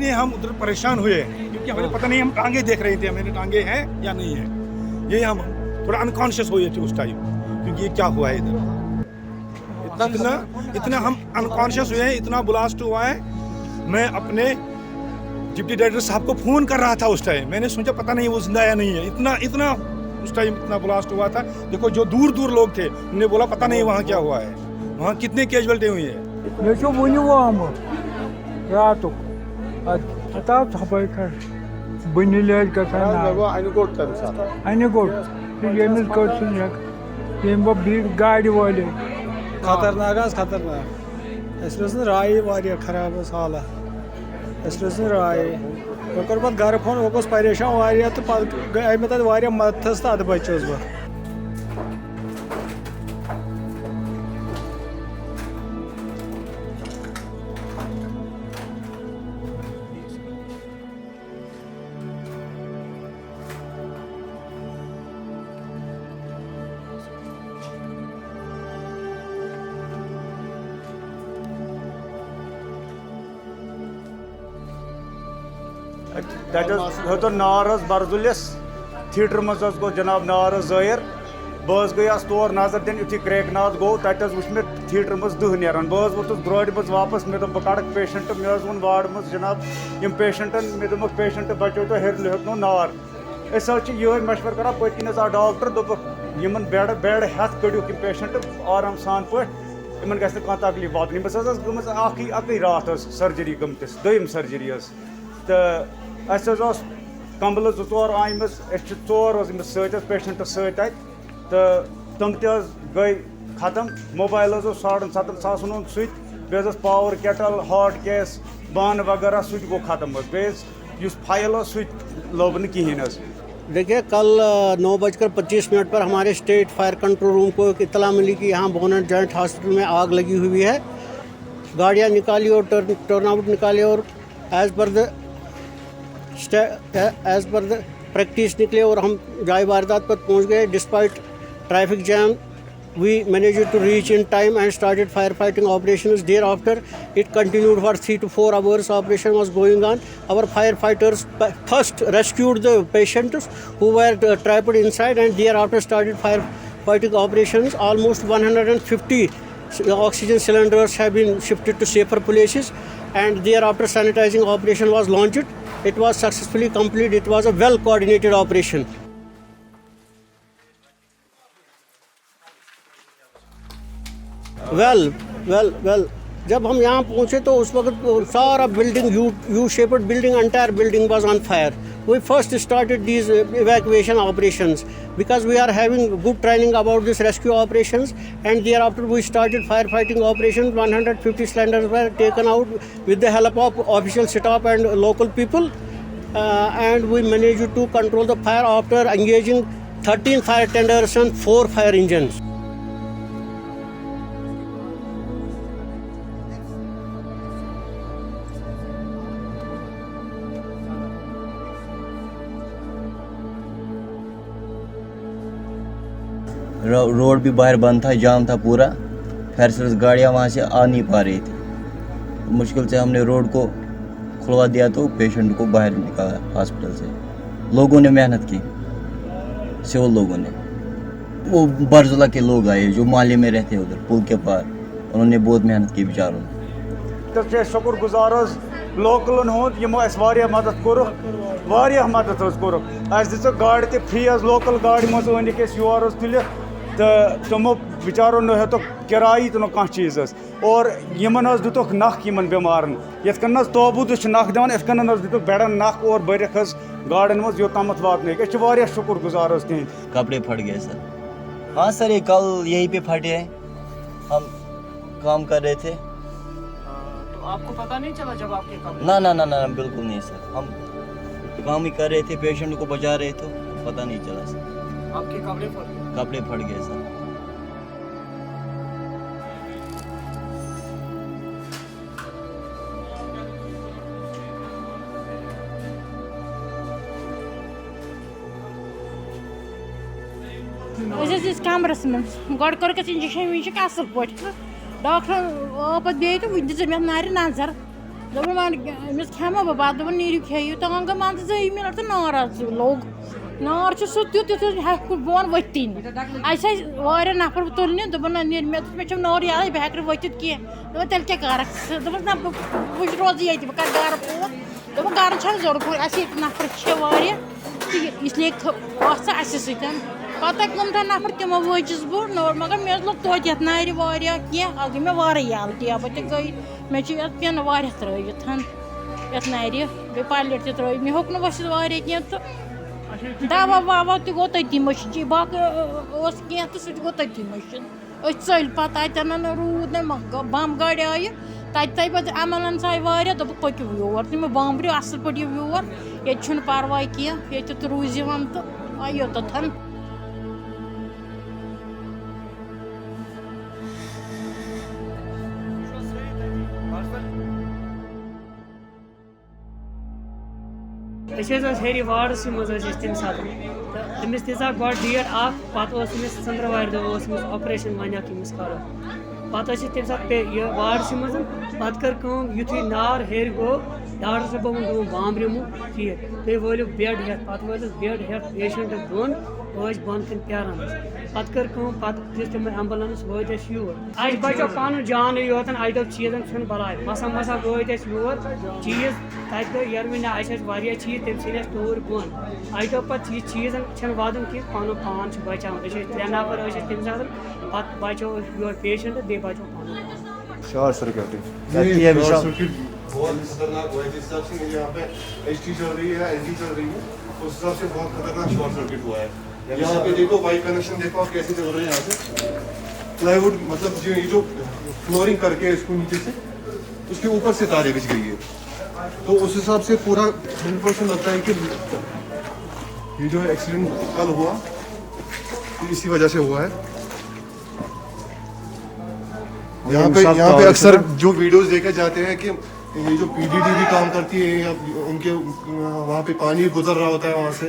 इतने हम उधर परेशान हुए हैं क्योंकि हमें पता नहीं, हम टांगे देख रहे थे हमें टांगे हैं या नहीं है, ये हम थोड़ा अनकॉन्शियस हुए थे उस टाइम क्योंकि ये क्या हुआ है इधर। इतना हम अनकॉन्शियस हुए हैं, इतना ब्लास्ट हुआ है। मैं अपने डिप्टी डायरेक्टर साहब को फ़ोन कर रहा था उस टाइम, मैंने सोचा पता नहीं वो जिंदा या नहीं है, इतना उस टाइम इतना ब्लास्ट हुआ था। देखो जो दूर दूर लोग थे उन्हें बोला पता नहीं वहाँ क्या हुआ है, वहाँ कितने कैजुअल्टी हुई है। गाड़ी वाले खतरनाक खतरनाक राय वारिया खराब हालत राय वो कर पत घर फोन वो परेशान वारिया तो आई में तब वारिया मदद तो अद बचस बह तो नार बरजुलिस थिएटर मज गो जनाब नार जयर बह गई तौर नजर दिन यु क्रेक नाथ गो तट वुच मे थिएटर मज दह नान बह वोतुस ग्रोड़ मज वापस मे दोप कड़ पेशेंट मे वोन वार्ड मज जनाब यम पेशेंटन मे दोप पेशेंट बचो तो हेर हेतनो नार ये मशवर कर पत आ डॉक्टर दोप बेड हेथ कड़ू पेशेंट आराम सान पे इन गह तकलीफ वात गमस अक रात सर्जरी गमतिस दोम सर्जरी तो कम्बल जोर आमस चोर पेशेंट सत तो तम गई खत्म मोबाइल 7,500 सह पावर केटल हॉट गैस बान वगैरह सह गो खत्म बेस फाइल सह लोब न कहें। देखिए कल 9:25 पर हमारे स्टेट फायर कंट्रोल रूम को एक इतला मिली कि यहाँ बोनट जॉइंट हॉस्पिटल में आग लगी हुई है। गाड़ियाँ निकाली और टर्न आउट निकाले और एज पर द प्रैक्टिस निकले और हम जाए वारदात पर पहुँच गए। Despite traffic jam we managed to reach in time and started firefighting operations. Thereafter it continued for 3 to 4 hours. Operation was going on. Our firefighters first rescued the patients who were trapped inside and thereafter started firefighting operations. Almost 150 oxygen cylinders have been shifted to safer places and thereafter sanitizing operation was launched. It was successfully completed. It was a well coordinated operation. Well जब हम यहाँ पहुँचे तो उस वक्त सारा building U shaped building entire building was on fire. We first started these evacuation operations because we are having good training about this rescue operations, and thereafter we started firefighting operations. 150 cylinders were taken out with the help of official staff and local people, and we managed to control the fire after engaging 13 fire tenders and 4 fire engines. Road भी बाहर बंद था, जाम था पूरा, fire service गाड़ियाँ वहाँ से आ नहीं पा रही थी. मुश्किल से हमने रोड को खुलवा दिया तो पेशेंट को बाहर निकाला हॉस्पिटल से. लोगों ने मेहनत की, सिविल लोगों ने. वो बरजुला के लोग आए जो माली में रहते हैं उधर पुल के पार, उन्होंने बहुत मेहनत की बेचारों ने. तो शुक्र गुजार लोकलन हूँ यमो मदद कोर मदद कोर दिख गाड़ ते फ्री लोकल गाड़ मज अनिक योर तुल तो तमो बिचारो न हेतु किराई तो कह चीज़ और यमन दुतुक नख इन बेमारन ये तोबूत नख दिवान इत दुतुक बेड़न नख और बरख गाड़न मज योतम वातन शुक्र गुजार तुंद. कपड़े फट गए सर. हाँ सर, ये कल यहीं पे फटे हैं, हम काम कर रहे थे. आपको पता नहीं चला जब आपके कपड़े? ना बिल्कुल नहीं सर, हम काम ही कर रहे थे, पेशेंट को बचा रहे थे, पता नहीं चला सर. आपके कपड़े फट गए? कपड़े फट गए सर. कमरस मन गोड़ कर इंजेक्शन विजेक्शन असल पे डॉक्टर पे तो वो दिस मे नार नजर अमिस खेमा बह पत नीरू खेयू तंग गई मान 2 मिनट तो नार लोग नार सह तुत हेक बन वती अस नफर तुलने दोपन मे नार याद बह हेक वतित कह तेल क्या कर ना बह रोज ये बह कर गर फोन दोपन गर जरूरत अस नफर इसलिए अस पता कम नफर तमो वचस बह मगर मे लोग तोत ये नार वारिया कह अल गई मे वारे यालती अब गई मे पेन वारिया त्रित ये नार बे पलेट त्रि मे होक न वसित वारिया कह तो दवा ववा तो गो तती मशीन बाकी कह तो सह गो तती मशीन चल पत रूद न बम गाड़ आय तत पे अमलन सा वारिया दोप पकू योर तम बाम्ब्रियो असल पे योर ये परवाह कह ये रूज तो आई योतन हेरी वार्डस मज तम सात तमिस दिशा गो डेट पमिस षंद्रवार दो ऑपरेशन वन तमिस करो पे तम सात पे वार्डस मज पे कर युथ नार हेर गो डॉक्टर साहब वो बाम्ब्रिमु ठीक तुम वोलू बेड हेत पे वोलस बेड हेत पेशेंट बोन बंद कन प्यारान पे कर तम एम्बुलेंस वोत योर अस बचो पन जान योतन अस दोप चीजन बलाय मसा मसा वोत योर चीज तत गई यरमिन अस चीज तम सन तोर बोन अस दोप पे चीजन वादन कि पन पान बचान 3 नफर तम सात बचो योर पेशेंट बे बचो पान शॉर्ट सर्किट बहुत खतरनाक हुआ है। जिस हिसाब से मुझे यहाँ पे एचटी चल रही है, एनटी चल रही है, उस हिसाब से बहुत खतरनाक शॉर्ट सर्किट हुआ है। यहाँ पे देखो वाइट कनेक्शन देखो आप कैसे चल रहे हैं। यहाँ से प्लाईवुड मतलब जो फ्लोरिंग करके इसको नीचे से उसके ऊपर से तारें बिछ गई है, तो उस हिसाब से पूरा 100% लगता है कि ये जो एक्सीडेंट कल हुआ इसी वजह से हुआ है। यहाँ पे अक्सर जो वीडियोस देखे जाते हैं कि ये जो पीडीडी भी काम करती है या उनके वहाँ पे पानी गुजर रहा होता है वहाँ से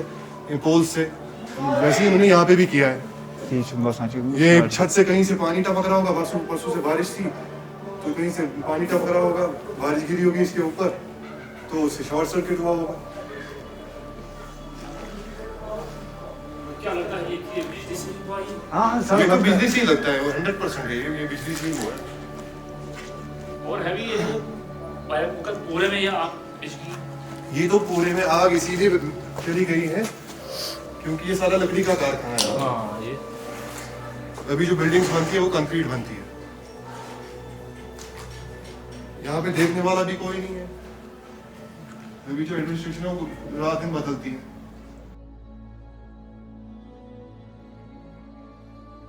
पोल से, वैसे ही उन्होंने यहाँ पे भी किया है। ये छत से कहीं से पानी टपक रहा होगा, परसों से बारिश थी तो कहीं से पानी टपक रहा होगा, बारिश गिरी होगी इसके ऊपर तो उससे शॉर्ट सर्किट हुआ होगा। क्या लगता है ये बिजली से हुआ ही? हाँ बिजली से ही लगता है, 100% है ये बिजली से ही हुआ है। और हैवी ये जो पूरे में ये तो पूरे में आग इसीलिए चली गई है क्योंकि ये सारा लकड़ी का कारखाना है। हाँ, ये अभी जो बिल्डिंग्स बनती है वो कंक्रीट बनती है, यहाँ पे देखने वाला भी कोई नहीं है। अभी जो एडमिनिस्ट्रेशन है वो रात दिन बदलती है।